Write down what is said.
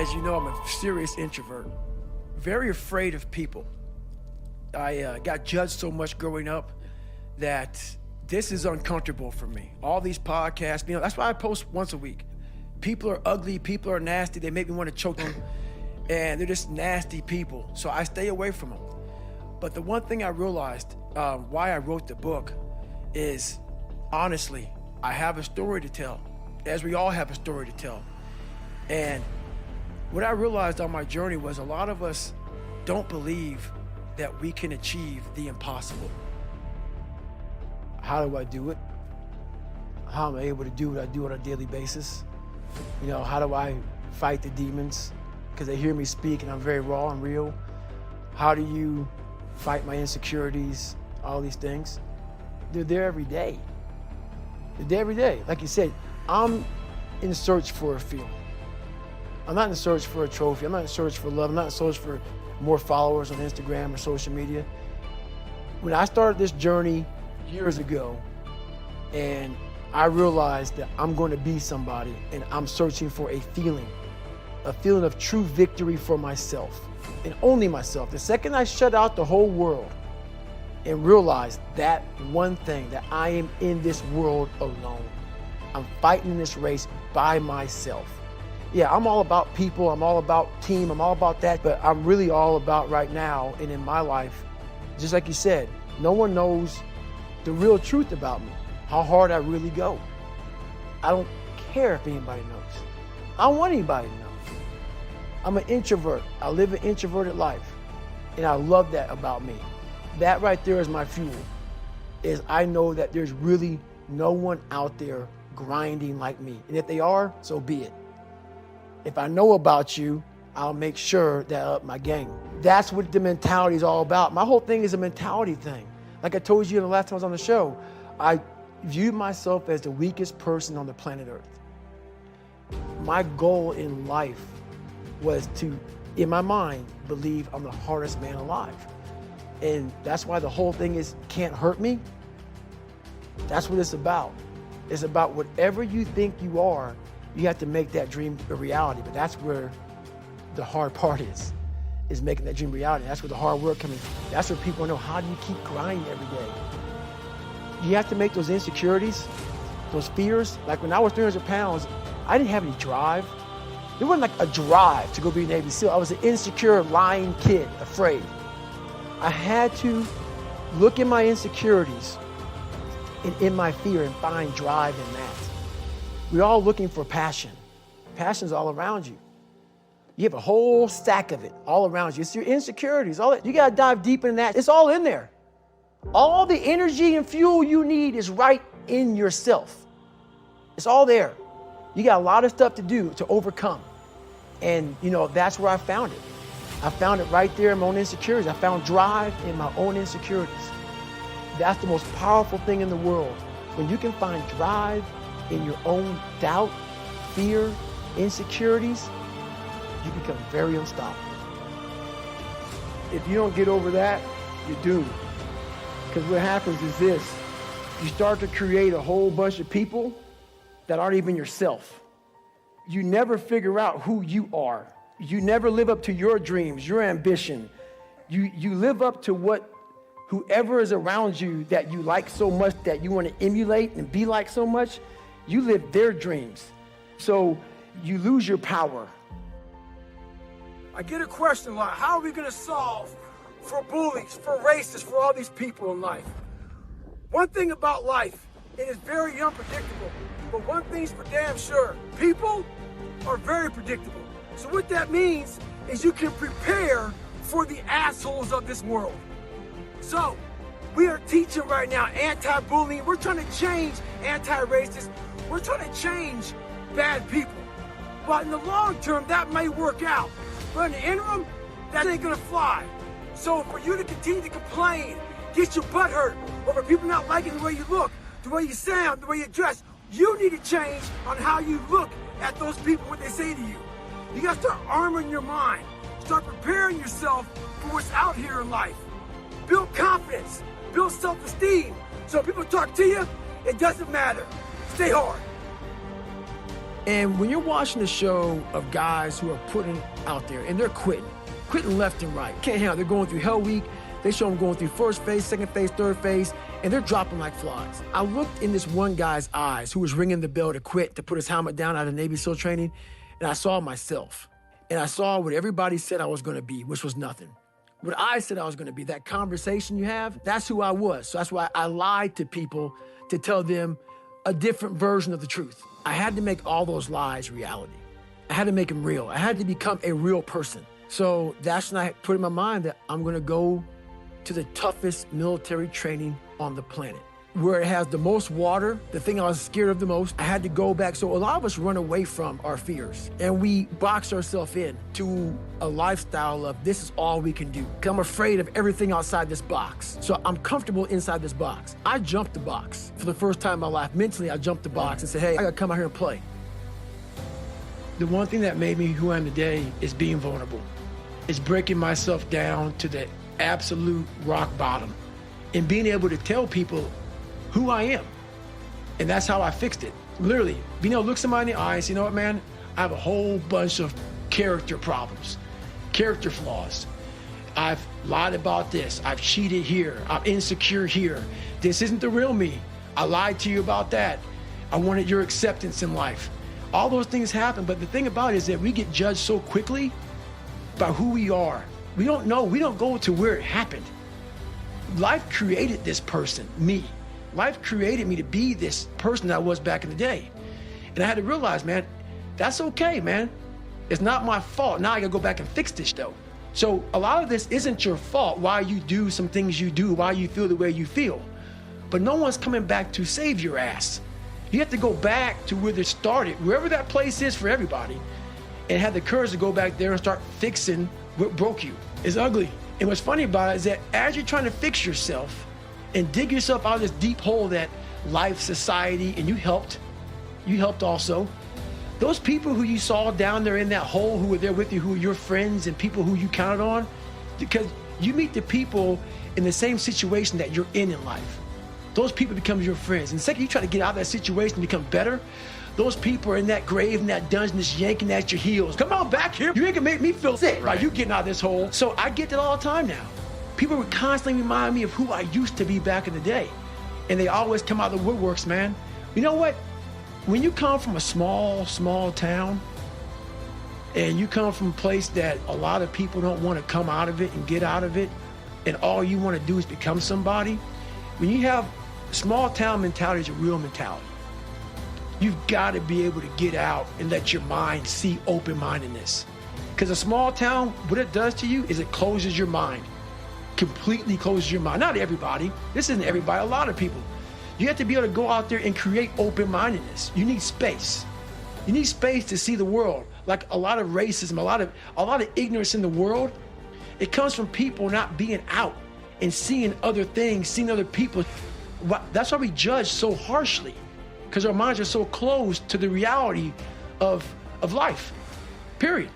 As you know, I'm a serious introvert, very afraid of people. I got judged so much growing up that this is uncomfortable for me. All these podcasts, that's why I post once a week. People are ugly, people are nasty, they make me want to choke them, and they're just nasty people, so I stay away from them. But the one thing I realized why I wrote the book is, honestly, I have a story to tell, as we all have a story to tell. And what I realized on my journey was a lot of us don't believe that we can achieve the impossible. How do I do it? How am I able to do what I do on a daily basis? How do I fight the demons? Because they hear me speak and I'm very raw and real. How do you fight my insecurities? All these things. They're there every day. They're there every day. Like you said, I'm in search for a feeling. I'm not in search for a trophy. I'm not in search for love. I'm not in search for more followers on Instagram or social media. When I started this journey years ago, and I realized that I'm going to be somebody, and I'm searching for a feeling of true victory for myself, and only myself. The second I shut out the whole world and realized that one thing, that I am in this world alone. I'm fighting this race by myself. Yeah, I'm all about people, I'm all about team, I'm all about that, but I'm really all about right now and in my life, just like you said, no one knows the real truth about me, how hard I really go. I don't care if anybody knows. I don't want anybody to know. I'm an introvert. I live an introverted life, and I love that about me. That right there is my fuel, is I know that there's really no one out there grinding like me. And if they are, so be it. If I know about you, I'll make sure that I up my game. That's what the mentality is all about. My whole thing is a mentality thing. Like I told you the last time I was on the show, I viewed myself as the weakest person on the planet Earth. My goal in life was to, in my mind, believe I'm the hardest man alive. And that's why the whole thing is can't hurt me. That's what it's about. It's about whatever you think you are, you have to make that dream a reality. But that's where the hard part is making that dream reality. That's where the hard work comes in. That's where people know, how do you keep grinding every day? You have to make those insecurities, those fears. Like when I was 300 pounds, I didn't have any drive. There wasn't like a drive to go be a Navy SEAL. I was an insecure, lying kid, afraid. I had to look at my insecurities and in my fear and find drive in that. We're all looking for passion. Passion's all around you. You have a whole stack of it all around you. It's your insecurities. You gotta dive deep in that. It's all in there. All the energy and fuel you need is right in yourself. It's all there. You got a lot of stuff to do to overcome. And that's where I found it. I found it right there in my own insecurities. I found drive in my own insecurities. That's the most powerful thing in the world. When you can find drive in your own doubt, fear, insecurities, you become very unstoppable. If you don't get over that, you're doomed. Because what happens is this: you start to create a whole bunch of people that aren't even yourself. You never figure out who you are. You never live up to your dreams, your ambition. You live up to whoever is around you that you like so much, that you want to emulate and be like so much. You live their dreams. So you lose your power. I get a question like, how are we going to solve for bullies, for racists, for all these people in life? One thing about life, it is very unpredictable. But one thing's for damn sure, people are very predictable. So what that means is you can prepare for the assholes of this world. So we are teaching right now anti-bullying. We're trying to change anti-racist. We're trying to change bad people. But in the long term, that may work out. But in the interim, that ain't gonna fly. So for you to continue to complain, get your butt hurt over people not liking the way you look, the way you sound, the way you dress, you need to change on how you look at those people, what they say to you. You gotta start armoring your mind. Start preparing yourself for what's out here in life. Build confidence, build self-esteem. So if people talk to you, it doesn't matter. Stay hard. And when you're watching the show of guys who are putting out there and they're quitting left and right, can't handle it. They're going through Hell Week. They show them going through first phase, second phase, third phase, and they're dropping like flies. I looked in this one guy's eyes who was ringing the bell to quit, to put his helmet down out of Navy SEAL training, and I saw myself. And I saw what everybody said I was gonna be, which was nothing. What I said I was gonna be, that conversation you have, that's who I was. So that's why I lied to people to tell them a different version of the truth. I had to make all those lies reality. I had to make them real. I had to become a real person. So that's when I put in my mind that I'm gonna go to the toughest military training on the planet, where it has the most water, the thing I was scared of the most. I had to go back. So a lot of us run away from our fears and we box ourselves in to a lifestyle of this is all we can do. 'Cause I'm afraid of everything outside this box. So I'm comfortable inside this box. I jumped the box. For the first time in my life, mentally, I jumped the box and said, hey, I gotta come out here and play. The one thing that made me who I am today is being vulnerable. It's breaking myself down to the absolute rock bottom and being able to tell people who I am. And that's how I fixed it. Literally, being able to look somebody in the eye and say, you know what, man, I have a whole bunch of character problems, character flaws. I've lied about this. I've cheated here. I'm insecure here. This isn't the real me. I lied to you about that. I wanted your acceptance in life. All those things happen, but the thing about it is that we get judged so quickly by who we are. We don't know, we don't go to where it happened. Life created this person, me. Life created me to be this person that I was back in the day. And I had to realize, man, that's okay, man. It's not my fault. Now I gotta go back and fix this though. So a lot of this isn't your fault, why you do some things you do, why you feel the way you feel. But no one's coming back to save your ass. You have to go back to where it started, wherever that place is for everybody, and have the courage to go back there and start fixing what broke you. It's ugly. And what's funny about it is that as you're trying to fix yourself and dig yourself out of this deep hole that life, society, and you helped also, those people who you saw down there in that hole who were there with you, who were your friends and people who you counted on, because you meet the people in the same situation that you're in life. Those people become your friends. And the second you try to get out of that situation and become better, those people are in that grave, in that dungeon, just yanking at your heels. Come on back here. You ain't gonna make me feel sick, right? You getting out of this hole. So I get that all the time now. People would constantly remind me of who I used to be back in the day. And they always come out of the woodworks, man. You know what? When you come from a small town, and you come from a place that a lot of people don't want to come out of it and get out of it, and all you want to do is become somebody, when you have small town mentality is a real mentality. You've got to be able to get out and let your mind see open-mindedness. Because a small town, what it does to you is it closes your mind. Completely closes your mind. Not everybody. This isn't everybody. A lot of people. You have to be able to go out there and create open-mindedness. You need space. You need space to see the world. Like a lot of racism, a lot of ignorance in the world, it comes from people not being out and seeing other things, seeing other people. That's why we judge so harshly. Because our minds are so closed to the reality of life, period.